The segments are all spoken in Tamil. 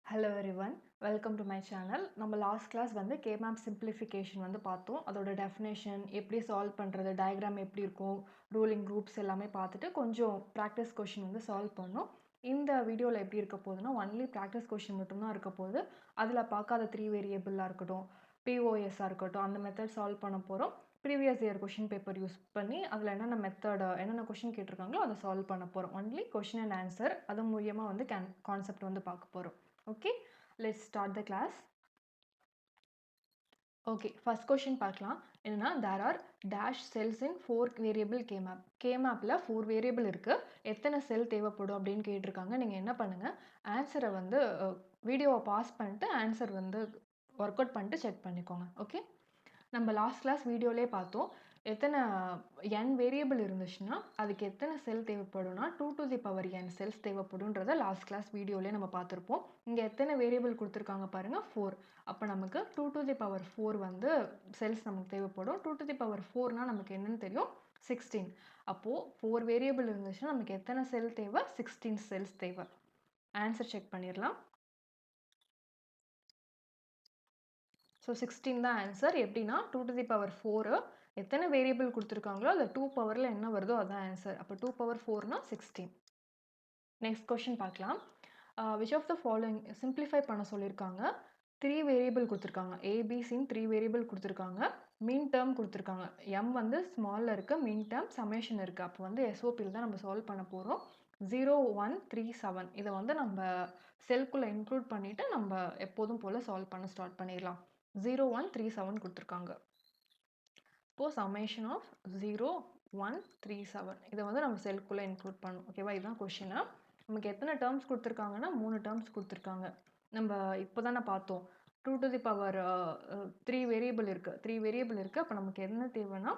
Hello everyone, welcome to my channel. நம்ம லாஸ்ட் கிளாஸ் வந்து K-map simplification வந்து பார்த்தோம். அதோட டெஃபினேஷன் எப்படி சால்வ் பண்ணுறது, டயக்ராம் எப்படி இருக்கும், ரூலிங் குரூப்ஸ் எல்லாமே பார்த்துட்டு கொஞ்சம் ப்ராக்டிஸ் கொஷின் வந்து சால்வ் பண்ணோம். இந்த வீடியோவில் எப்படி இருக்க போகுதுன்னா ஒன்லி ப்ராக்டிஸ் கொஷின் மட்டும்தான் இருக்க போகுது. அதில் பார்க்காத 3 வேரியபிளாக இருக்கட்டும், POSஆக இருக்கட்டும், அந்த மெத்தட் சால்வ் பண்ண போகிறோம். Previous year question paper use பண்ணி அதில் என்னென்ன கொஷின் கேட்டிருக்காங்களோ அதை சால்வ் பண்ண போகிறோம். ஒன்லி கொஷின் அண்ட் ஆன்சர் அது மூலியமாக வந்து கான்செப்ட் வந்து பார்க்க போகிறோம். Okay, let's start the class. Okay, first question பார்க்கலாம். என்னன்னா there are dash cells in 4 variable K-map. K-mapல 4 variable இருக்கு. எத்தனை செல் தேவைப்படும் அப்படின்னு கேட்டிருக்காங்க. நீங்கள் என்ன பண்ணுங்க, ஆன்சரை வந்து வீடியோவை பாஸ் பண்ணிட்டு ஆன்சர் வந்து ஒர்க் அவுட் பண்ணிட்டு செக் பண்ணிக்கோங்க. ஓகே, நம்ம லாஸ்ட் கிளாஸ் வீடியோலே பார்த்தோம். எத்தனை n வேரியபிள் இருந்துச்சுன்னா அதுக்கு எத்தனை செல் தேவைப்படும்னா 2 to the power n cells தேவைப்படும்ன்றத லாஸ்ட் கிளாஸ் வீடியோலே நம்ம பார்த்துருப்போம். இங்கே எத்தனை வேரியபிள் கொடுத்துருக்காங்க பாருங்க, 4. அப்போ நமக்கு 2 to the power 4 வந்து செல்ஸ் நமக்கு தேவைப்படும். 2 to the power 4னா நமக்கு என்னன்னு தெரியும், 16. அப்போது 4 வேரியபிள் இருந்துச்சுன்னா நமக்கு எத்தனை செல் தேவை, 16 செல்ஸ் தேவை. ஆன்சர் செக் பண்ணிடலாம். ஸோ 16 தான் ஆன்சர். எப்படின்னா 2 to the power 4 எத்தனை வேரியபிள் கொடுத்துருக்காங்களோ அதில் 2 பவரில் என்ன வருதோ அதுதான் ஆன்சர். அப்போ 2 power 4னா 16. நெக்ஸ்ட் கொஸ்டின் பார்க்கலாம். Which of the following simplify பண்ண சொல்லியிருக்காங்க. 3 வேரியபிள் கொடுத்துருக்காங்க. ஏபிசின்னு 3 வேரியபிள் கொடுத்துருக்காங்க. மீன் டேர்ம் கொடுத்துருக்காங்க. எம் வந்து ஸ்மாலில் இருக்குது, மீன் டேர்ம் சமேஷன் இருக்குது. அப்போ வந்து எஸ்ஓபியில் தான் நம்ம சால்வ் பண்ண போகிறோம். 0, 1, 3, 7 இதை வந்து நம்ம செல்குள்ளே இன்க்ளூட் பண்ணிவிட்டு நம்ம எப்போதும் போல் சால்வ் பண்ண ஸ்டார்ட் பண்ணிடலாம். 0, 1, 3, 7 கொடுத்துருக்காங்க. இப்போது சமேஷன் ஆஃப் 0, 1, 3, 7 இதை வந்து நம்ம செல்குள்ளே இன்க்ளூட் பண்ணணும். ஓகேவா, இதுதான் கொஷினா. நமக்கு எத்தனை டேர்ம்ஸ் கொடுத்துருக்காங்கன்னா 3 டேர்ம்ஸ் கொடுத்துருக்காங்க. நம்ம இப்போ தானே பார்த்தோம் 2 to the power 3 வேரியபிள் இருக்குது. 3 வேரியபிள் இருக்குது. அப்போ நமக்கு என்ன தேவைன்னா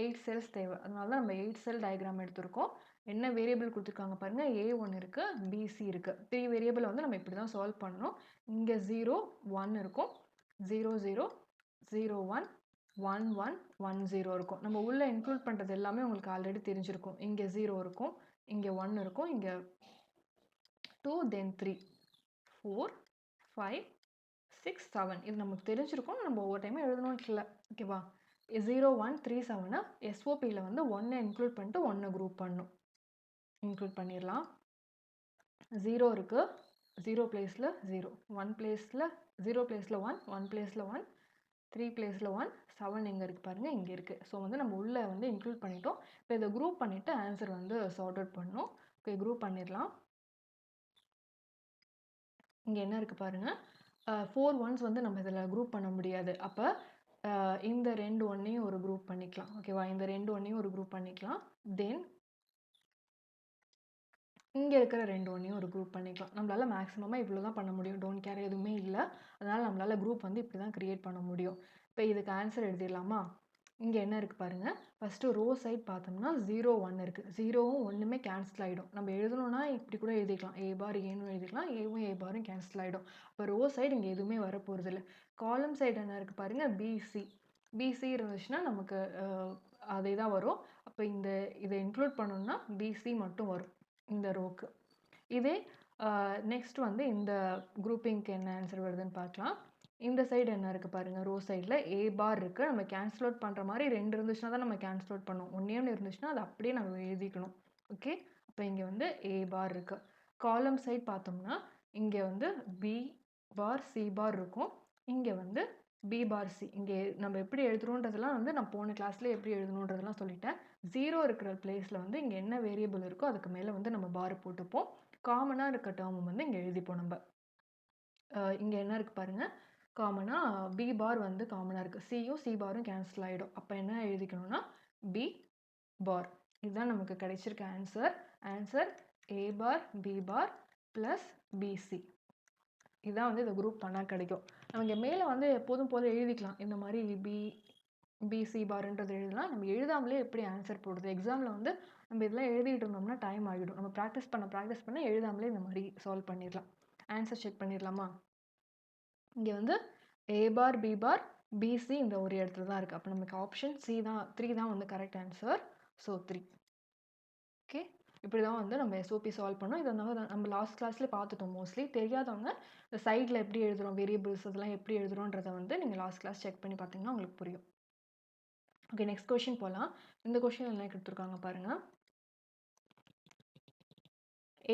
8 செல்ஸ் தேவை. அதனால தான் நம்ம 8 செல் டயக்ராம் எடுத்திருக்கோம். என்ன வேரியபிள் கொடுத்துருக்காங்க பாருங்கள், A1 இருக்குது, BC இருக்குது. 3 வேரியபிள் வந்து நம்ம இப்படி தான் சால்வ் பண்ணணும். இங்கே 0, 1 இருக்கும், 0, 0, 0, 1, 1, 1, 1, 0 இருக்கும். நம்ம உள்ளே இன்க்ளூட் பண்ணுறது எல்லாமே உங்களுக்கு ஆல்ரெடி தெரிஞ்சிருக்கும். இங்கே 0 இருக்கும், இங்கே 1 இருக்கும், இங்கே 2, then 3, 4, 5, 6, 7 இது நமக்கு தெரிஞ்சிருக்கும். நம்ம ஒவ்வொரு டைமும் எழுதணும்னு இல்லை. ஓகேவா, 0, 1, 3, 7 எஸ்ஓபியில் வந்து 1 இன்க்ளூட் பண்ணிட்டு 1 குரூப் பண்ணணும். இன்க்ளூட் பண்ணிடலாம். 0 இருக்குது, 0 பிளேஸில் 0, 1 பிளேஸில் 0 பிளேஸில் 1, 1 பிளேஸில் 1, 3 பிளேஸில் 1, 7 எங்கே இருக்குது பாருங்கள், இங்கே இருக்குது. ஸோ வந்து நம்ம உள்ளே வந்து இன்க்ளூட் பண்ணிட்டோம். இப்போ இதை குரூப் பண்ணிவிட்டு ஆன்சர் வந்து சார்ட் அவுட் பண்ணணும். இப்போ குரூப் பண்ணிடலாம். இங்கே என்ன இருக்குது பாருங்கள், 4 1s வந்து நம்ம இதில் குரூப் பண்ண முடியாது. அப்போ இந்த 2 1ஐயும் ஒரு குரூப் பண்ணிக்கலாம். ஓகேவா, இந்த 2 1ஐயும் ஒரு குரூப் பண்ணிக்கலாம். தென் இங்கே இருக்கிற 2 1ஐயும் ஒரு குரூப் பண்ணிக்கலாம். நம்மளால் மேக்ஸிமமாக இவ்வளோ தான் பண்ண முடியும். டோன்ட் கேர் எதுவுமே இல்லை. அதனால் நம்மளால் குரூப் வந்து இப்படி தான் க்ரியேட் பண்ண முடியும். இப்போ இதுக்கு ஆன்சர் எழுதிடலாமா. இங்கே என்ன இருக்குது பாருங்கள், ஃபஸ்ட்டு ரோ சைட் பார்த்தோம்னா 0, 1 இருக்குது. 0வும் 1மே கேன்சல் ஆகிடும். நம்ம எழுதணும்னா இப்படி கூட எழுதிக்கலாம், ஏ பார் ஏன்னு எழுதிக்கலாம், ஏவும் ஏ பாரும் கேன்சல் ஆகிடும். இப்போ ரோ சைடு இங்கே எதுவுமே வரப்போகிறது இல்லை. காலம் சைடு என்ன இருக்குது பாருங்கள், பிசி. பிசி இருந்துச்சுன்னா நமக்கு அதே தான் வரும். அப்போ இதை இன்க்ளூட் பண்ணணும்னா பிசி மட்டும் வரும் இந்த ரோக்கு. இதே நெக்ஸ்ட் வந்து இந்த குரூப்பிங்க்கு என்ன ஆன்சர் வருதுன்னு பார்க்கலாம். இந்த சைடு என்ன இருக்குது பாருங்கள், ரோ சைடில் ஏ பார் இருக்குது. நம்ம கேன்சல் அவுட் பண்ணுற மாதிரி 2 இருந்துச்சுன்னா தான் நம்ம கேன்சல் அவுட் பண்ணுவோம். 1 இருந்துச்சுன்னா அது அப்படியே நம்ம எழுதிக்கணும். ஓகே, அப்போ இங்கே வந்து ஏ பார் இருக்குது. காலம் சைடு பார்த்தோம்னா இங்கே வந்து பி பார் சி பார் இருக்கும், இங்கே வந்து பி பார் சி. இங்கே நம்ம எப்படி எழுதுறோன்றதெல்லாம் வந்து நான் போன கிளாஸ்லேயே எப்படி எழுதணுன்றதெல்லாம் சொல்லிட்டேன். 0 இருக்கிற பிளேஸில் வந்து இங்கே என்ன வேரியபிள் இருக்கோ அதுக்கு மேலே வந்து நம்ம பார் போட்டுப்போம். காமனாக இருக்க டேர்ம் வந்து இங்கே எழுதிப்போம். நம்ம இங்கே என்ன இருக்குது பாருங்கள், காமனாக பி பார் வந்து காமனாக இருக்குது. சியும் சி பாரும் கேன்சல் ஆகிடும். அப்போ என்ன எழுதிக்கணும்னா பி பார். இதுதான் நமக்கு கிடைச்சிருக்க answer. Answer A bar B bar plus BC. இதுதான் வந்து இதை குரூப் பண்ணால் கிடைக்கும். நம்ம இங்கே மேலே வந்து எப்போதும் போல் எழுதிக்கலாம். இந்த மாதிரி பிசி பார்ன்றது எழுதலாம். நம்ம எழுதாமலே எப்படி ஆன்சர் போடுறது. எக்ஸாமில் வந்து நம்ம இதெல்லாம் எழுதிட்டு இருந்தோம்னா டைம் ஆகிடும். நம்ம ப்ராக்டிஸ் பண்ண எழுதாமலே இந்த மாதிரி சால்வ் பண்ணிடலாம். ஆன்சர் செக் பண்ணிடலாமா. இங்கே வந்து ஏ பார் பி பார் பிசி இந்த ஒரு இடத்துல தான் இருக்குது. அப்போ நமக்கு ஆப்ஷன் சி தான், 3 தான் வந்து கரெக்ட் ஆன்சர். ஸோ 3. ஓகே, இப்படி தான் வந்து நம்ம எஸ்ஓபி சால்வ் பண்ணோம். இத நம்ம லாஸ்ட் கிளாஸ்ல பார்த்துட்டோம் மோஸ்ட்லி. தெரியாதவங்க இந்த சைட்ல எப்படி எழுதுறோம், வேரியபிள்ஸ் அதெல்லாம் எப்படி எழுதுறோன்றத வந்து நீங்க லாஸ்ட் கிளாஸ் செக் பண்ணி பார்த்தீங்கன்னா உங்களுக்கு புரியும். ஓகே, நெக்ஸ்ட் கொஸ்டின் போலாம். இந்த கொஸ்டின் என்ன குடுத்துருக்காங்க பாருங்க.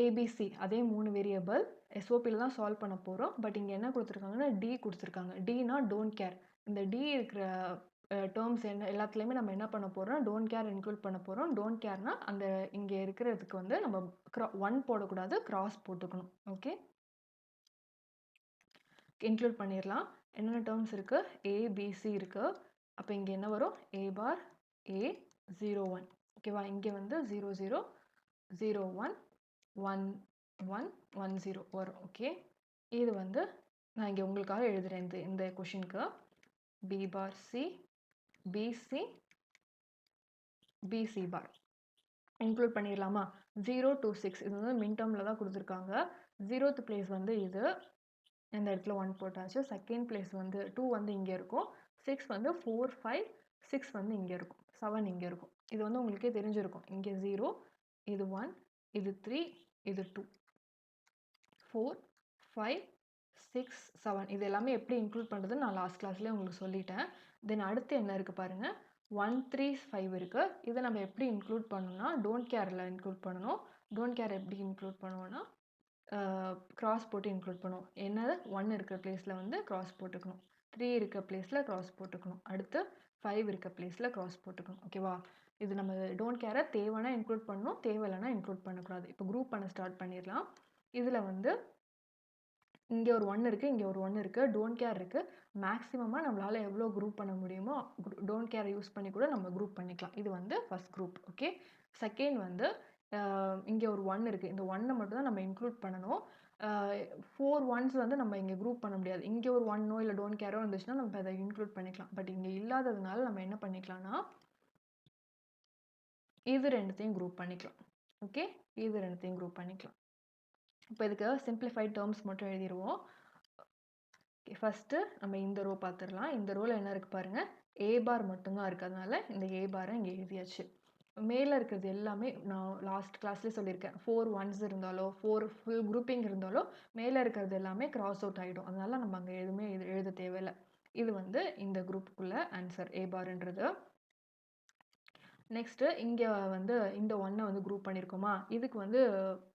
ஏபிசி அதே 3 வேரியபிள் எஸ்ஓபில தான் சால்வ் பண்ண போறோம். பட் இங்க என்ன குடுத்துருக்காங்கன்னா, டி குடுத்துருக்காங்க. Tina don't care. இந்த டி இருக்கிற டெர்ம்ஸ் என்ன எல்லாத்துலயுமே நம்ம என்ன பண்ண போறோம், டோன்ட் கேர் இன்க்ளூட் பண்ண போறோம். டோன்ட் கேர்னா அந்த இங்க இருக்கிறதுக்கு வந்து நம்ம 1 போடக்கூடாது, கிராஸ் போட்டுக்கணும். ஓகே, இன்க்ளூட் பண்ணிரலாம். என்னென்ன டெர்ம்ஸ் இருக்கு? ஏபிசி இருக்கு. அப்ப இங்க என்ன வரும்? ஏ பார் ஏ 01. ஓகேவா? இங்க வந்து 00 01 1 1 1 0 வரும். ஓகே, இது வந்து நான் இங்க உங்களுக்காக எழுதுறேன். இந்த கொஷினுக்கு B bar C busy busy பார் இன்க்ளூட் பண்ணிடலாமா? 0 to 6 இது வந்து மின் டேர்ம்ல தான் கொடுத்துருக்காங்க. 0th பிளேஸ் வந்து இது இந்த இடத்துல 1 போட்டாச்சு. செகண்ட் பிளேஸ் வந்து 2 வந்து இங்கே இருக்கும். 6 வந்து 4 5 6 வந்து இங்கே இருக்கும். 7 இங்கே இருக்கும். இது வந்து உங்களுக்கே தெரிஞ்சிருக்கும். இங்கே 0 இது 1 இது 3 இது 2 4 5 6 7 இது எல்லாமே எப்படி இன்க்ளூட் பண்ணுறதுன்னு நான் லாஸ்ட் கிளாஸ்லேயே உங்களுக்கு சொல்லிட்டேன். தென் அடுத்து என்ன இருக்குது பாருங்கள், 1 3 5 இருக்குது. இதை நம்ம எப்படி இன்க்ளூட் பண்ணணும்னா டோன்ட் கேரில் இன்க்ளூட் பண்ணணும். டோன்ட் கேர் எப்படி இன்க்ளூட் பண்ணுவோன்னா கிராஸ் போட்டு இன்க்ளூட் பண்ணுவோம். என்னது 1 இருக்கிற பிளேஸில் வந்து கிராஸ் போட்டுக்கணும், 3 இருக்க பிளேஸில் கிராஸ் போட்டுக்கணும், அடுத்து 5 இருக்க பிளேஸில் கிராஸ் போட்டுக்கணும். ஓகேவா? இது நம்ம டோன்ட் கேரை தேவைன்னா இன்க்ளூட் பண்ணணும், தேவையில்லைன்னா இன்க்ளூட் பண்ணக்கூடாது. இப்போ குரூப் பண்ண ஸ்டார்ட் பண்ணிடலாம். இதில் வந்து இங்கே ஒரு 1 இருக்குது, இங்கே ஒரு 1 இருக்குது, டோன்ட் கேர் இருக்குது. மேக்ஸிமமாக நம்மளால் எவ்வளோ குரூப் பண்ண முடியுமோ டோன்ட் கேரை யூஸ் பண்ணி கூட நம்ம குரூப் பண்ணிக்கலாம். இது வந்து ஃபஸ்ட் குரூப். ஓகே, செகண்ட் வந்து இங்கே ஒரு 1 இருக்குது. இந்த 1 மட்டும் தான் நம்ம இன்க்ளூட் பண்ணணும். 4 ஒன்ஸ் வந்து நம்ம இங்கே குரூப் பண்ண முடியாது. இங்கே ஒரு 1 இல்லை டோன்ட் கேரோ இருந்துச்சுன்னா நம்ம அதை இன்க்ளூட் பண்ணிக்கலாம். பட் இங்கே இல்லாததுனால நம்ம என்ன பண்ணிக்கலாம்னா இது ரெண்டுத்தையும் குரூப் பண்ணிக்கலாம். ஓகே, இது ரெண்டுத்தையும் குரூப் பண்ணிக்கலாம். இப்போ இதுக்கு சிம்பிளிஃபைட் டேர்ம்ஸ் மட்டும் எழுதிடுவோம். ஃபஸ்ட்டு நம்ம இந்த ரோ பார்த்துடலாம். இந்த ரோவில் என்ன இருக்குது பாருங்கள், ஏ பார் மட்டும்தான் இருக்கிறதுனால இந்த ஏ பாரை இங்கே எழுதியாச்சு. மேலே இருக்கிறது எல்லாமே நான் லாஸ்ட் கிளாஸ்லேயே சொல்லியிருக்கேன். 4 ஒன்ஸ் இருந்தாலோ 4 ஃபுல் குரூப்பிங் இருந்தாலோ மேலே இருக்கிறது எல்லாமே கிராஸ் அவுட் ஆகிடும். அதனால நம்ம அங்கே எதுவுமே எழுத தேவையில்லை. இது வந்து இந்த குரூப்புக்குள்ள ஆன்சர் ஏ பார்ன்றது. நெக்ஸ்ட்டு இங்கே வந்து இந்த 1 வந்து குரூப் பண்ணியிருக்கோமா, இதுக்கு வந்து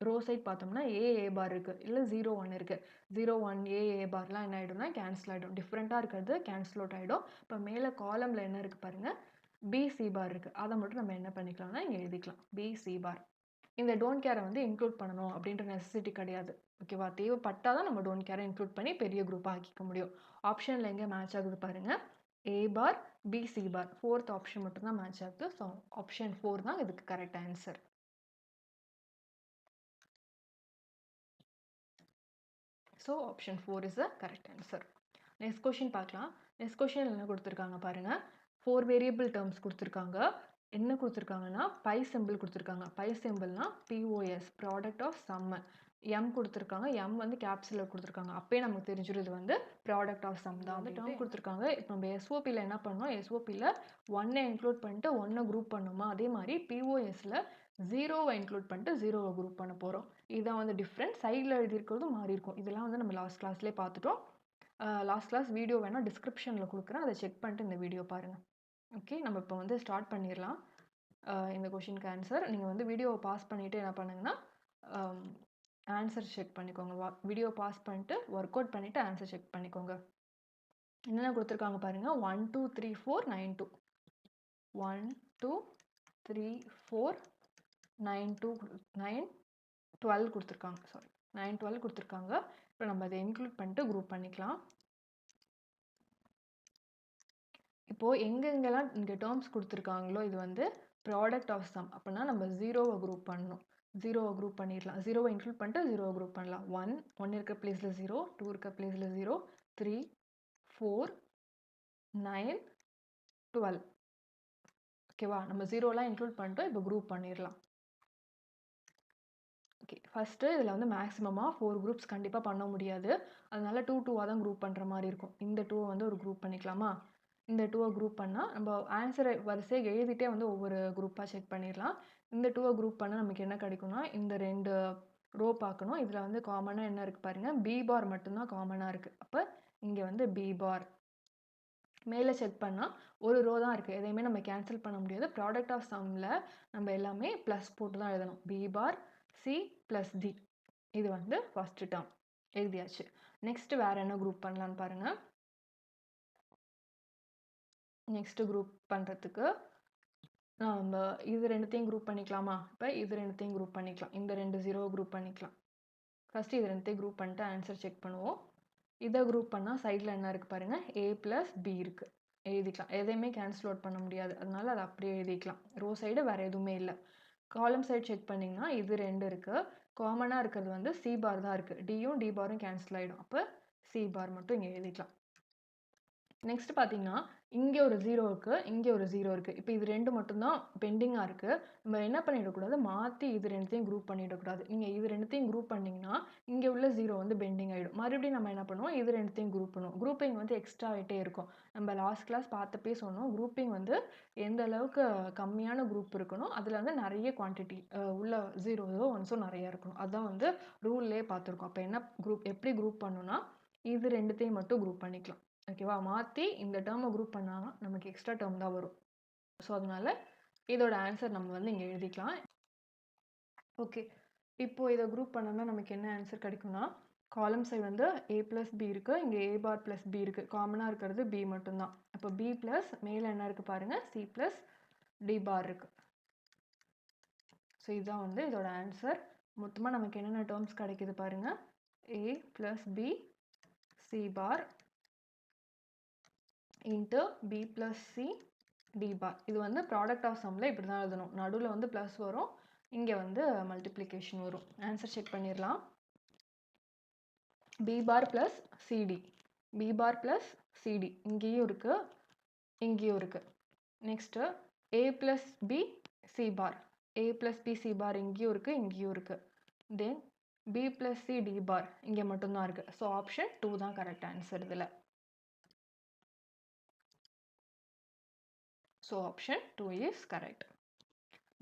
ரோ சைட் பார்த்தோம்னா ஏ பார் இருக்குது, இல்லை 0 1 இருக்குது. 0 1 ஏ பார்லாம் என்ன ஆகிடும்னா கேன்சல் ஆகிடும். டிஃப்ரெண்ட்டாக இருக்கிறது கேன்சல் அவுட் ஆகிடும். இப்போ மேலே காலமில் என்ன இருக்குது பாருங்கள், பிசி பார் இருக்குது. அதை மட்டும் நம்ம என்ன பண்ணிக்கலாம்னா இங்கே எழுதிக்கலாம், பிசி பார். இந்த டோன்ட் கேரை வந்து இன்க்ளூட் பண்ணணும் அப்படின்ற நெசசிட்டி கிடையாது. ஓகேவா? தேவைப்பட்டால் தான் நம்ம டோன்ட் கேரை இன்க்ளூட் பண்ணி பெரிய குரூப்பாக ஆக்கிக்க முடியும். ஆப்ஷனில் எங்கே மேட்ச் ஆகுது பாருங்கள், ஏ பார் பிசி பார். 4th ஆப்ஷன் மட்டும் தான் மேட்ச் ஆகுது. ஸோ ஆப்ஷன் 4 தான் இதுக்கு correct answer. So option 4 is the correct answer. Next question பார்க்கலாம். நெக்ஸ்ட் கொஷின் என்ன கொடுத்துருக்காங்க பாருங்கள், 4 வேரியபிள் டேர்ம்ஸ் கொடுத்துருக்காங்க. என்ன கொடுத்துருக்காங்கன்னா பை சிம்பிள் கொடுத்துருக்காங்க. பை சிம்பிள்னா POS, product of sum. M கொடுத்துருக்காங்க, எம் வந்து கேப்ஸில் கொடுத்துருக்காங்க. அப்பயே நமக்கு தெரிஞ்சிருது வந்து ப்ராடக்ட் ஆஃப் சம் தான். வந்து டேர்ம் கொடுத்துருக்காங்க. இப்போ நம்ம எஸ்ஓபியில் என்ன பண்ணோம், எஸ்ஓபியில் 1 இன்க்ளூட் பண்ணிட்டு 1 குரூப் பண்ணோமா, அதே மாதிரி பிஓஎஸில் 0 இன்க்ளூட் பண்ணிட்டு 0 குரூப் பண்ண போகிறோம். இதுதான் வந்து டிஃப்ரெண்ட். சைடில் எழுதியிருக்கிறதும் மாறி இருக்கும். இதெல்லாம் வந்து நம்ம லாஸ்ட் கிளாஸ்லேயே பார்த்துட்டோம். லாஸ்ட் கிளாஸ் வீடியோ வேணால் டிஸ்கிரிப்ஷனில் கொடுக்குறேன், அதை செக் பண்ணிட்டு இந்த வீடியோ பாருங்கள். ஓகே, நம்ம இப்போ வந்து ஸ்டார்ட் பண்ணிடலாம். இந்த கொஷினுக்கு ஆன்சர் நீங்கள் வந்து வீடியோவை பாஸ் பண்ணிவிட்டு என்ன பண்ணுங்கன்னா ஆன்சர் செக் பண்ணிக்கோங்க. வீடியோ பாஸ் பண்ணிட்டு ஒர்க் அவுட் பண்ணிவிட்டு ஆன்சர் செக் பண்ணிக்கோங்க. என்னென்ன கொடுத்துருக்காங்க பாருங்கள், 1 2 3 4 9 2 1 2 3 4 9 2 9 12 கொடுத்துருக்காங்க. சாரி 9 12 கொடுத்துருக்காங்க. இப்போ நம்ம அதை இன்க்ளூட் பண்ணிட்டு குரூப் பண்ணிக்கலாம். இப்போது எங்கெங்கெல்லாம் இங்கே டேர்ம்ஸ் கொடுத்துருக்காங்களோ இது வந்து ப்ராடக்ட் ஆஃப் சம். அப்படின்னா நம்ம 0வை குரூப் பண்ணணும். 0வை குரூப் பண்ணிடலாம். 0வை இன்க்ளூட் பண்ணிட்டு 0வை குரூப் பண்ணலாம். 1 இருக்க பிளேஸில் 0, 2 இருக்க பிளேஸில் 0, 3 4 9 12. ஓகேவா? நம்ம 0லாம் இன்க்ளூட் பண்ணிட்டோம். இப்போ குரூப் பண்ணிடலாம். ஓகே, ஃபஸ்ட்டு இதில் வந்து மேக்ஸிமமாக 4 குரூப்ஸ் கண்டிப்பாக பண்ண முடியாது. அதனால 2 2வாக தான் குரூப் பண்ணுற மாதிரி இருக்கும். இந்த 2வை வந்து ஒரு குரூப் பண்ணிக்கலாமா? இந்த 2வை குரூப் பண்ணால் நம்ம ஆன்சரை வரிசையை எழுதிட்டே வந்து ஒவ்வொரு குரூப்பாக செக் பண்ணிடலாம். இந்த 2 குரூப் பண்ணா நமக்கு என்ன கிடைக்கும்னா, இந்த 2 ரோ பார்க்கணும். இதுல வந்து காமனா என்ன இருக்கு பாருங்க. பி பார் மட்டும் தான் காமனா இருக்கு. அப்ப இங்க வந்து பி பார். மேல செக் பண்ணா ஒரு ரோ தான் இருக்கு. எதையுமே நம்ம கேன்சல் பண்ண முடியாது. ப்ராடக்ட் ஆஃப் சம்ல நம்ம எல்லாமே பிளஸ் போட்டு தான் எழுதணும். B bar C plus D. இது வந்து ஃபர்ஸ்ட் டேர்ம் எழுதியாச்சு. நெக்ஸ்ட் வேற என்ன குரூப் பண்ணலாம்னு பாருங்க. நெக்ஸ்ட் குரூப் பண்றதுக்கு நம்ம இது ரெண்டுத்தையும் குரூப் பண்ணிக்கலாமா? இப்ப இது ரெண்டுத்தையும் குரூப் பண்ணிக்கலாம். இந்த 2 0 குரூப் பண்ணிக்கலாம். ஃபர்ஸ்ட் இது ரெண்டுத்தையும் குரூப் பண்ணிட்டு ஆன்சர் செக் பண்ணுவோம். இதை குரூப் பண்ணா சைடில் என்ன இருக்கு பாருங்க. a பிளஸ் பி இருக்கு. எழுதிக்கலாம். எதையுமே கேன்சல் அவுட் பண்ண முடியாது. அதனால அதை அப்படியே எழுதிக்கலாம். ரோ சைடு வேற எதுவுமே இல்லை. காலம் சைடு செக் பண்ணிங்கன்னா இது 2 இருக்கு. காமனாக இருக்கிறது வந்து சி பார் தான் இருக்கு. டியும் டி பாரும் கேன்சல் ஆகிடும். அப்போ சி பார் மட்டும் இங்கே எழுதிக்கலாம். நெக்ஸ்ட் பார்த்தீங்கன்னா இங்கே ஒரு 0 இருக்கு, இங்கே ஒரு 0 இருக்கு. இப்போ இது 2 மட்டும்தான் பெண்டிங்காக இருக்கு. நம்ம என்ன பண்ணிடக்கூடாது, மாற்றி இது ரெண்டுத்தையும் குரூப் பண்ணிடக்கூடாது. நீங்கள் இது ரெண்டுத்தையும் குரூப் பண்ணிங்கன்னா இங்கே உள்ள 0 வந்து பெண்டிங் ஆகிடும். மறுபடியும் நம்ம என்ன பண்ணுவோம், இது ரெண்டுத்தையும் குரூப் பண்ணுவோம். குரூப்பிங் வந்து எக்ஸ்ட்ரா ஆகிட்டே இருக்கும். நம்ம லாஸ்ட் கிளாஸ் பார்த்தப்பே சொன்னோம், குரூப்பிங் வந்து எந்த அளவுக்கு கம்மியான குரூப் இருக்கணும், அதில் வந்து நிறைய குவான்டிட்டி உள்ள 0 ஒன்ஸும் நிறைய இருக்கணும். அதுதான் வந்து ரூல்லே பார்த்துருக்கோம். அப்போ என்ன குரூப் எப்படி குரூப் பண்ணணும்னா இது ரெண்டுத்தையும் மட்டும் குரூப் பண்ணிக்கலாம். ஓகேவா? மாற்றி இந்த டேர்மை குரூப் பண்ணால் நமக்கு எக்ஸ்ட்ரா டேர்ம் தான் வரும். ஸோ அதனால இதோட ஆன்சர் நம்ம வந்து இங்கே எழுதிக்கலாம். ஓகே, இப்போ இதை குரூப் பண்ணோம்னா நமக்கு என்ன ஆன்சர் கிடைக்கும்னா, காலம் சைடு வந்து a பிளஸ் பி இருக்கு, இங்கே a பார் பிளஸ் பி இருக்கு. காமனாக இருக்கிறது b மட்டும்தான். அப்போ b பிளஸ் மேலே என்ன இருக்கு பாருங்க, c பிளஸ் டி பார் இருக்கு. ஸோ இதுதான் வந்து இதோட ஆன்சர். மொத்தமாக நமக்கு என்னென்ன டேர்ம்ஸ் கிடைக்குது பாருங்க. a plus B C bar into B plus C D bar. இது வந்து ப்ராடக்ட் ஆஃப் சம்மில் இப்படி தான் எழுதணும். நடுவில் வந்து ப்ளஸ் வரும், இங்கே வந்து மல்டிப்ளிகேஷன் வரும். ஆன்சர் செக் பண்ணிடலாம். B bar plus CD, B bar plus CD இங்கேயும் இருக்குது, இங்கேயும் இருக்குது. Next A plus B C bar, A plus B C bar இங்கேயும் இருக்குது, இங்கேயும் இருக்குது. Then B plus C D bar இங்கே மட்டும்தான் இருக்குது. ஸோ ஆப்ஷன் 2 தான் கரெக்ட் ஆன்சர் இதில். So option 2 is correct.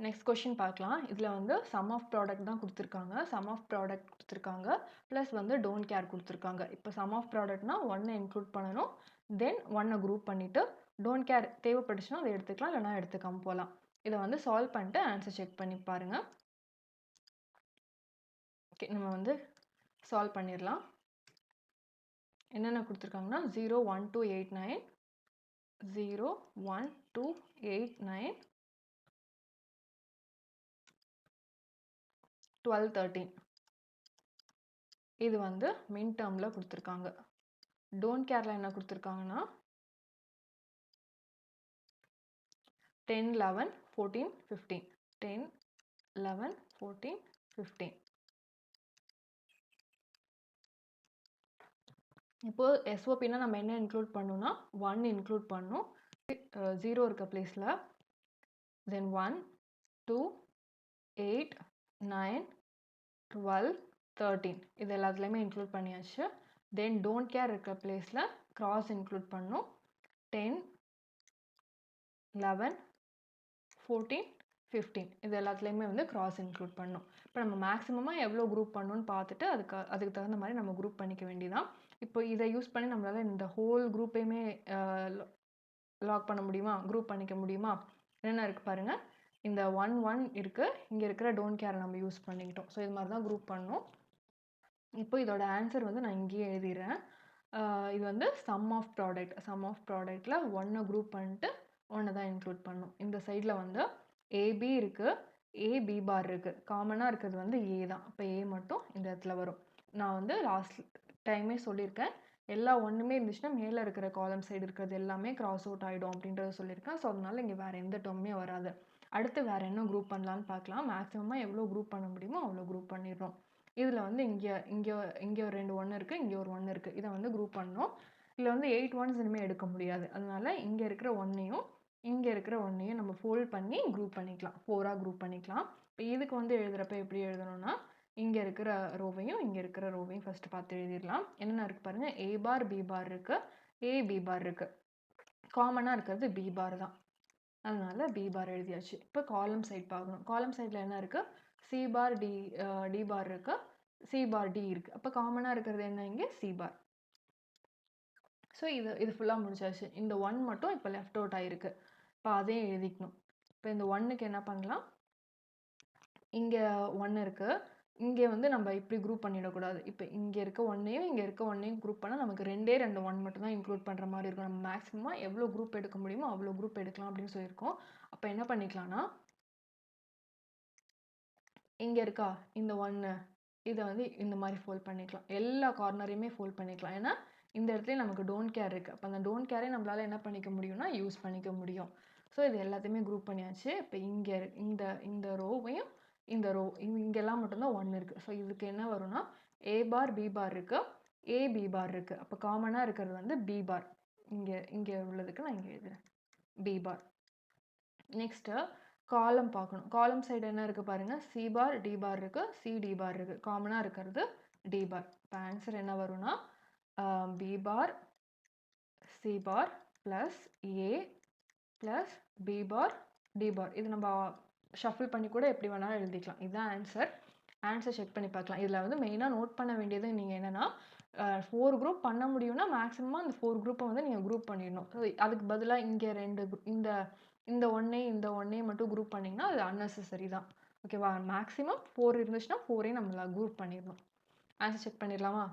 Next question பார்க்கலாம். இதில் வந்து சம் ஆஃப் ப்ராடக்ட் தான் கொடுத்துருக்காங்க. சம் ஆஃப் ப்ராடக்ட் கொடுத்துருக்காங்க, ப்ளஸ் வந்து டோன்ட் கேர் கொடுத்துருக்காங்க. இப்போ சம் ஆஃப் ப்ராடக்ட்னா 1 இன்க்ளூட் பண்ணணும். தென் 1 குரூப் பண்ணிவிட்டு டோன்ட் கேர் தேவைப்பட்டுச்சுன்னா அதை எடுத்துக்கலாம், இல்லைனா எடுத்துக்காம போகலாம். இதை வந்து சால்வ் பண்ணிட்டு ஆன்சர் செக் பண்ணி பாருங்கள். ஓகே, நம்ம வந்து சால்வ் பண்ணிடலாம். என்னென்ன கொடுத்துருக்காங்கன்னா 0 1 2 8 9, 0 1 2 8 9, 12 13. இது வந்து மின் டேர்மில் கொடுத்துருக்காங்க. டோன்ட் கேரில் என்ன கொடுத்துருக்காங்கன்னா 10 11 14 15, 10 11 14 15. இப்போ எஸ்ஓபினா நம்ம என்ன இன்க்ளூட் பண்ணணும்னா 1 இன்க்ளூட் பண்ணணும். 0 இருக்க பிளேஸில் தென் 1 2 8 9 12 13 இது எல்லாத்துலேயுமே இன்க்ளூட் பண்ணியாச்சு. தென் டோன்ட் கேர் இருக்க பிளேஸில் கிராஸ் இன்க்ளூட் பண்ணணும். 10 11 14 15 இது எல்லாத்துலேயுமே வந்து கிராஸ் இன்க்ளூட் பண்ணணும். இப்போ நம்ம மேக்ஸிமமாக எவ்வளோ குரூப் பண்ணணும்னு பார்த்துட்டு அதுக்கு தகுந்த மாதிரி நம்ம குரூப் பண்ணிக்க வேண்டியதான். இப்போ இதை யூஸ் பண்ணி நம்மளால் இந்த ஹோல் குரூப்பையுமே லாக் பண்ண முடியுமா, குரூப் பண்ணிக்க முடியுமா? என்னென்ன இருக்குது பாருங்கள். இந்த 1 1 இருக்குது, இங்கே இருக்கிற டோன்ட் கேரை நம்ம யூஸ் பண்ணிக்கிட்டோம். ஸோ இது மாதிரி தான் குரூப் பண்ணணும். இப்போ இதோட ஆன்சர் வந்து நான் இங்கேயே எழுதிடுறேன். இது வந்து சம் ஆஃப் ப்ராடக்ட்டில் 1 குரூப் பண்ணிட்டு 1 தான் இன்க்ளூட் பண்ணணும். இந்த சைடில் வந்து ஏபி இருக்குது, ஏபி பார் இருக்குது. காமனாக இருக்கிறது வந்து ஏ தான். இப்போ ஏ மட்டும் இந்த இடத்துல வரும். நான் வந்து லாஸ்ட் டைமே சொல்லியிருக்கேன், எல்லா ஒன்றுமே இருந்துச்சுன்னா மேலே இருக்கிற காலம் சைடு இருக்கிறது எல்லாமே கிராஸ் அவுட் ஆகிடும் அப்படின்றத சொல்லியிருக்கேன். ஸோ அதனால இங்கே வேறு எந்த டேர்மே வராது. அடுத்து வேறு என்ன குரூப் பண்ணலான்னு பார்க்கலாம். மேக்ஸிமமாக எவ்வளோ குரூப் பண்ண முடியுமோ அவ்வளோ குரூப் பண்ணிடுறோம். இதில் வந்து இங்கே ஒரு 2 1 இருக்குது, இங்கே ஒரு 1 இருக்குது. இதை வந்து குரூப் பண்ணோம். இதில் வந்து 8 1s இனிமேல் எடுக்க முடியாது. அதனால இங்கே இருக்கிற 1ஐயும் இங்கே இருக்கிற 1ஐயும் நம்ம ஃபோல்ட் பண்ணி குரூப் பண்ணிக்கலாம். 4ஆக குரூப் பண்ணிக்கலாம். இப்போ இதுக்கு வந்து எழுதுகிறப்ப எப்படி எழுதணும்னா, இங்கே இருக்கிற ரோவையும் இங்கே இருக்கிற ரோவையும் ஃபஸ்ட்டு பார்த்து எழுதிடலாம். என்னென்ன இருக்குது பாருங்கள். ஏ பார் பி பார் இருக்குது, ஏ பி பார் இருக்குது. காமனாக இருக்கிறது பி பார் தான். அதனால பி பார் எழுதியாச்சு. இப்போ காலம் சைட் பார்க்கணும். காலம் சைடில் என்ன இருக்குது? சி பார் டி டி பார் இருக்குது, சி பார் டி இருக்குது. அப்போ காமனாக இருக்கிறது என்ன? இங்கே சி பார். ஸோ இது ஃபுல்லாக முடிச்சாச்சு. இந்த 1 மட்டும் இப்போ லெஃப்ட் அவுட் ஆகிருக்கு. இப்போ அதையும் எழுதிக்கணும். இப்போ இந்த 1க்கு என்ன பண்ணலாம்? இங்கே 1 இருக்குது. இங்கே வந்து நம்ம இப்படி குரூப் பண்ணிடக்கூடாது. இப்போ இங்கே இருக்க 1ஐயும் இங்கே இருக்க 1ஐயும் குரூப் பண்ணால் நமக்கு 2 1 மட்டும் தான் இன்க்ளூட் பண்ணுற மாதிரி இருக்கும். நம்ம மேக்ஸிமம் எவ்வளோ குரூப் எடுக்க முடியுமோ அவ்வளோ குரூப் எடுக்கலாம் அப்படின்னு சொல்லியிருக்கோம். அப்போ என்ன பண்ணிக்கலாம்னா, இங்கே இருக்கா இந்த 1, இதை வந்து இந்த மாதிரி ஃபோல்ட் பண்ணிக்கலாம். எல்லா கார்னரையுமே ஃபோல்ட் பண்ணிக்கலாம். ஏன்னா இந்த இடத்துல நமக்கு டோன்ட் கேர் இருக்குது. அப்போ அந்த டோன்ட் கேரை நம்மளால் என்ன பண்ணிக்க முடியும்னா யூஸ் பண்ணிக்க முடியும். ஸோ இது எல்லாத்தையுமே குரூப் பண்ணியாச்சு. இப்போ இங்கே இந்த ரோவையும் இந்த ரோ இங்கெல்லாம் மட்டும்தான் 1 இருக்குது. ஸோ இதுக்கு என்ன வரும்னா ஏ பார் பி பார் இருக்குது, ஏ பி பார் இருக்குது. அப்போ காமனாக இருக்கிறது வந்து பி பார். இங்கே உள்ளதுக்கு நான் இங்கே எழுதுறேன் பி பார். நெக்ஸ்ட்டு காலம் பார்க்கணும். காலம் சைடு என்ன இருக்குது பாருங்கள், சி பார் டி பார் இருக்குது, சி டி பார் இருக்குது. காமனாக இருக்கிறது டி பார். இப்போ ஆன்சர் என்ன வரும்னா B bar C bar plus A plus B bar D bar. இது நம்ம ஷஃபிள் பண்ணி கூட எப்படி வேணாலும் எழுதிக்கலாம். இதுதான் ஆன்சர். ஆன்சர் செக் பண்ணி பார்க்கலாம். இதில் வந்து மெயினாக நோட் பண்ண வேண்டியது நீங்கள் என்னென்னா 4 குரூப் பண்ண முடியும்னா மேக்ஸிமமாக அந்த 4 குரூப்பை வந்து நீங்கள் குரூப் பண்ணிடணும். அதுக்கு பதிலாக இங்கே 2 இந்த 1ஐயும் மட்டும் குரூப் பண்ணிங்கன்னா அது அன்னெசரி தான். ஓகேவா? மேக்ஸிமம் 4 இருந்துச்சுன்னா 4ஐயும் நம்மள குரூப் பண்ணிடணும். ஆன்சர் செக் பண்ணிடலாமா?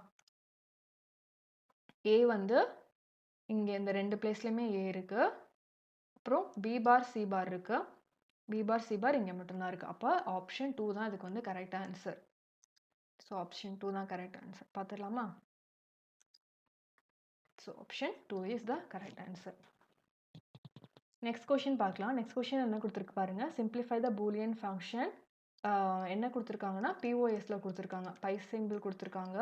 ஏ வந்து இங்கே இந்த 2 பிளேஸ்லையுமே ஏ இருக்குது. அப்புறம் பி பார் சி பார் இருக்குது. பி பார் சி பார் இங்கே மட்டும்தான் இருக்குது. அப்போ ஆப்ஷன் 2 தான் இதுக்கு வந்து கரெக்ட் ஆன்சர். ஸோ ஆப்ஷன் 2 தான் கரெக்ட் ஆன்சர். பார்த்துடலாமா? So option 2 is the correct answer. Next question பார்க்கலாம். நெக்ஸ்ட் கொஷின் என்ன கொடுத்துருக்கு பாருங்க. சிம்பிளிஃபை த பூலியன் ஃபங்க்ஷன். என்ன கொடுத்துருக்காங்கன்னா பிஓஎஸில் கொடுத்துருக்காங்க. பை சிம்பிள் கொடுத்துருக்காங்க.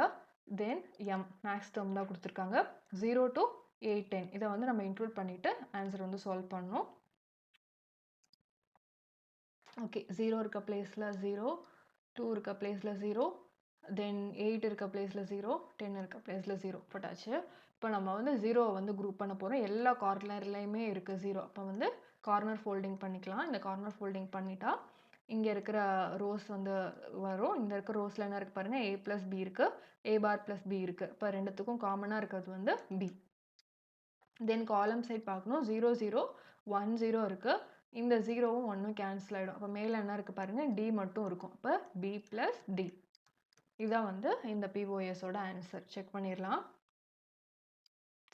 தென் எம் மேக்ஸ் டேர்ம் தான் கொடுத்துருக்காங்க. 0 to 8, 10 இதை வந்து நம்ம இன்க்ளூட் பண்ணிவிட்டு ஆன்சர் வந்து சால்வ் பண்ணணும். ஓகே, 0 இருக்க பிளேஸில் 0, 2 இருக்க பிளேஸில் 0, தென் 8 இருக்க பிளேஸில் 0, 10 இருக்க பிளேஸில் 0 போட்டாச்சு. இப்போ நம்ம வந்து 0 வந்து குரூப் பண்ண போகிறோம். எல்லா கார்னர்லையுமே இருக்குது 0. அப்போ வந்து கார்னர் ஃபோல்டிங் பண்ணிக்கலாம். இந்த கார்னர் ஃபோல்டிங் பண்ணிட்டா இங்கே இருக்கிற ரோஸ் வந்து வரும். இந்த இருக்கிற ரோஸில் என்ன இருக்குது பாருங்கள், ஏ ப்ளஸ் பி இருக்குது, ஏ பார் ப்ளஸ் பி இருக்குது. இப்போ ரெண்டுத்துக்கும் காமனாக இருக்கிறது வந்து பி. தென் காலம் சைட் பார்க்கணும். 0 0 1 0 இருக்குது. இந்த 0வும் 1ம் கேன்சல் ஆகிடும். அப்போ மேலே என்ன இருக்குது பாருங்கள், டி மட்டும் இருக்கும். அப்போ பி ப்ளஸ் டி. இதுதான் வந்து இந்த பிஓஎஸோட ஆன்சர். செக் பண்ணிடலாம்.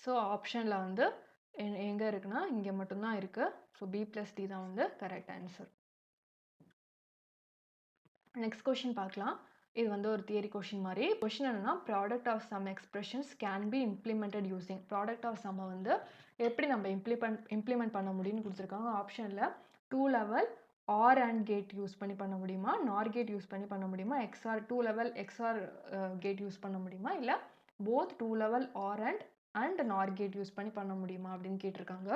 ஸோ ஆப்ஷனில் வந்து எங்கே இருக்குன்னா இங்கே மட்டும்தான் இருக்குது. ஸோ பி ப்ளஸ் டி தான் வந்து கரெக்ட் ஆன்சர். நெக்ஸ்ட் கொஷின் பார்க்கலாம். இது வந்து ஒரு தியரி கொஷின் மாதிரி. கொஷின் என்னன்னா, product of sum expressions can be implemented using. Product of சம்மை வந்து எப்படி நம்ம இம்ப்ளிமெண்ட் பண்ண முடியும்னு கொடுத்துருக்காங்க. ஆப்ஷனில் 2 level OR AND gate use பண்ணி பண்ண முடியுமா, நார் கேட் யூஸ் பண்ணி பண்ண முடியுமா, XOR 2 level XOR gate use பண்ண முடியுமா, இல்லை both 2 level OR AND NOR gate use பண்ணி பண்ண முடியுமா அப்படின்னு கேட்டிருக்காங்க.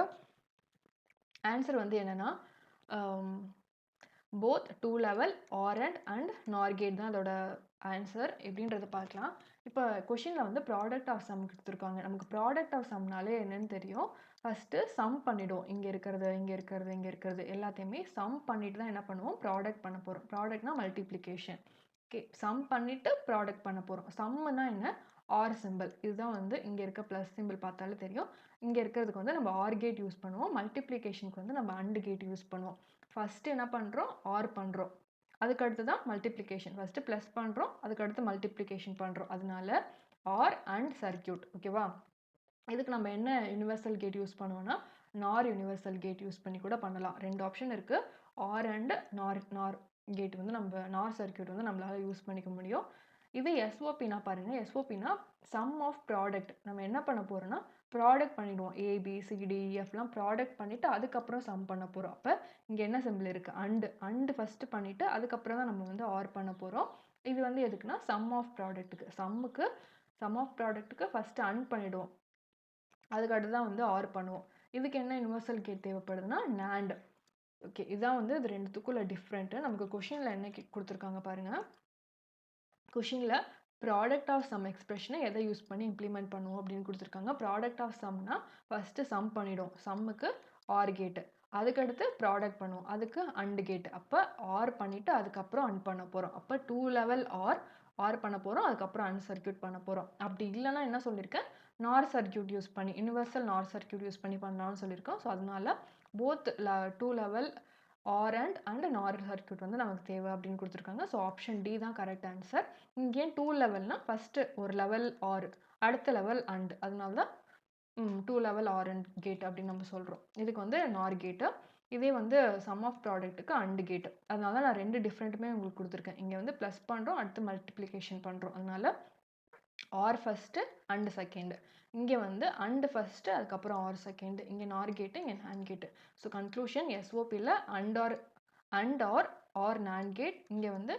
ஆன்சர் வந்து என்னென்னா both 2 level OR AND NOR gate தான் அதோட ஆன்சர். எப்படின்றத பார்க்கலாம். இப்போ கொஷினில் வந்து ப்ராடக்ட் ஆஃப் சம் கொடுத்துருக்காங்க. நமக்கு ப்ராடக்ட் ஆஃப் சம்னாலே என்னன்னு தெரியும். ஃபஸ்ட்டு சம் பண்ணிவிடும். இங்கே இருக்கிறது எல்லாத்தையுமே சம் பண்ணிட்டு தான் என்ன பண்ணுவோம், ப்ராடக்ட் பண்ண போகிறோம். ப்ராடக்ட்னா மல்டிப்ளிகேஷன். ஓகே, சம் பண்ணிவிட்டு ப்ராடக்ட் பண்ண போகிறோம். சம்முன்னா என்ன, ஆர் சிம்பிள். இதுதான் வந்து இங்கே இருக்க ப்ளஸ் சிம்பிள் பார்த்தாலே தெரியும். இங்கே இருக்கிறதுக்கு வந்து நம்ம ஆர் கேட் யூஸ் பண்ணுவோம். மல்டிப்ளிகேஷனுக்கு வந்து நம்ம அண்ட் கேட் யூஸ் பண்ணுவோம். ஃபஸ்ட்டு என்ன பண்ணுறோம், ஆர் பண்ணுறோம். அதுக்கடுத்து தான் மல்டிப்ளிகேஷன். ஃபஸ்ட்டு ப்ளஸ் பண்ணுறோம், அதுக்கடுத்து மல்டிப்ளிகேஷன் பண்ணுறோம். அதனால ஆர் அண்ட் சர்க்கியூட். ஓகேவா? இதுக்கு நம்ம என்ன யூனிவர்சல் கேட் யூஸ் பண்ணுவோம்னா நார் யூனிவர்சல் கேட் யூஸ் பண்ணி கூட பண்ணலாம். 2 ஆப்ஷன் இருக்குது. ஆர் அண்ட் நார் கேட் வந்து நம்ம நார் சர்க்கியூட் வந்து நம்மளால் யூஸ் பண்ணிக்க முடியும். இது எஸ்ஓபினா பாருங்கள். எஸ்ஓபினா சம் ஆஃப் ப்ராடக்ட். நம்ம என்ன பண்ண போகிறோம்னா ப்ராடக்ட் பண்ணிவிடுவோம். ஏபிசிடிஎஃப்லாம் ப்ராடக்ட் பண்ணிவிட்டு அதுக்கப்புறம் சம் பண்ண போகிறோம். அப்போ இங்கே என்ன சிம்பிள் இருக்குது, அண்டு ஃபஸ்ட்டு பண்ணிவிட்டு அதுக்கப்புறம் தான் நம்ம வந்து ஆர் பண்ண போகிறோம். இது வந்து எதுக்குன்னா சம் ஆஃப் ப்ராடக்ட்டுக்கு. சம் ஆஃப் ப்ராடக்ட்டுக்கு ஃபஸ்ட்டு அண்ட் பண்ணிவிடுவோம், அதுக்கடுத்து தான் வந்து ஆர் பண்ணுவோம். இதுக்கு என்ன யூனிவர்சல் கேட் தேவைப்படுதுன்னா நாண்ட். ஓகே, இதுதான் வந்து இது ரெண்டுத்துக்குள்ள டிஃப்ரெண்ட்டு. நமக்கு கொஷினில் என்ன கொடுத்துருக்காங்க பாருங்கள். கொஷினில் ப்ராடக்ட் ஆஃப் சம் எக்ஸ்பிரஷனை எதை யூஸ் பண்ணி இம்ப்ளிமெண்ட் பண்ணுவோம் அப்படின்னு கொடுத்துருக்காங்க. ப்ராடக்ட் ஆஃப் சம்னா ஃபஸ்ட்டு சம் பண்ணிவிடும். சம்முக்கு ஆர் கேட்டு, அதுக்கடுத்து ப்ராடக்ட் பண்ணுவோம். அதுக்கு அண்ட் கேட். அப்ப ஆர் பண்ணிட்டு அதுக்கப்புறம் அண்ட் பண்ண போறோம். அப்ப 2 லெவல் ஆர் பண்ண போறோம். அதுக்கப்புறம் அண்ட் சர்க்யூட் பண்ண போறோம். அப்படி இல்லன்னா என்ன சொல்லியிருக்கேன், நார் சர்க்யூட் யூஸ் பண்ணி யுனிவர்சல் நார் சர்க்யூட் யூஸ் பண்ணி பண்ணலாம்னு சொல்லியிருக்கோம். ஸோ அதனால போத் 2 லெவல் ஆர் அண்ட் நார் சர்க்யூட் வந்து நமக்கு தேவை அப்படின்னு கொடுத்துருக்காங்க. ஸோ ஆப்ஷன் டி தான் கரெக்ட் ஆன்சர். இங்கே 2 லெவல்னா ஃபர்ஸ்ட் ஒரு லெவல் ஆர், அடுத்த லெவல் அண்ட். அதனால தான் 2 லெவல் ஆர் அண்ட் கேட் அப்படின்னு நம்ம சொல்றோம். இதுக்கு வந்து நார் கேட்டு. இதே வந்து சம் ஆஃப் ப்ராடக்ட்டுக்கு அண்ட் கேட். அதனால நான் 2 டிஃப்ரெண்ட்டுமே உங்களுக்கு கொடுத்துருக்கேன். இங்க வந்து ப்ளஸ் பண்றோம், அடுத்து மல்டிப்ளிகேஷன் பண்றோம். அதனால ஆர் ஃபர்ஸ்ட் அண்ட் செகண்ட். இங்க வந்து அண்ட் ஃபர்ஸ்ட் அதுக்கப்புறம் ஆர் செகண்ட். இங்க நார் கேட், இங்க நாண்ட் கேட். ஸோ கன்க்ளூஷன் எஸ்ஓபியில் அண்ட் ஆர் நாண்ட் கேட். இங்க வந்து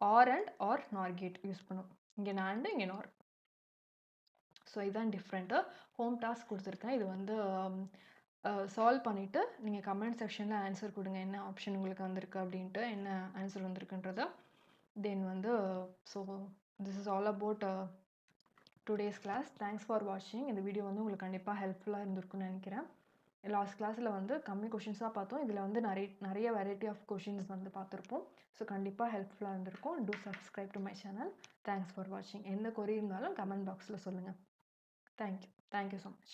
OR AND OR NOR gate use பண்ணும். இங்க நாண்ட், இங்க நார். ஸோ இதுதான் டிஃப்ரெண்ட்டு. ஹோம் டாஸ்க் கொடுத்துருக்கேன். இது வந்து சால்வ் பண்ணிவிட்டு நீங்கள் கமெண்ட் செக்ஷனில் ஆன்சர் கொடுங்க. என்ன ஆப்ஷன் உங்களுக்கு வந்திருக்கு அப்படின்ட்டு, என்ன ஆன்சர் வந்திருக்குன்றத. தென் வந்து so this is all about today's class. Thanks for வாட்சிங். இந்த வீடியோ வந்து உங்களுக்கு கண்டிப்பாக ஹெல்ப்ஃபுல்லாக இருந்திருக்குன்னு நினைக்கிறேன். லாஸ்ட் கிளாஸில் வந்து கம்மி கொஷின்ஸாக பார்த்தோம். இதில் வந்து நிறைய வெரைட்டி ஆஃப் கொஷின்ஸ் வந்து பார்த்துருப்போம். ஸோ கண்டிப்பாக ஹெல்ப்ஃபுல்லாக இருந்திருக்கும். Two subscribe to my channel. Thanks for வாட்சிங். எந்த கொரி இருந்தாலும் கமெண்ட் பாக்ஸில் சொல்லுங்கள். Thank you. Thank you so much.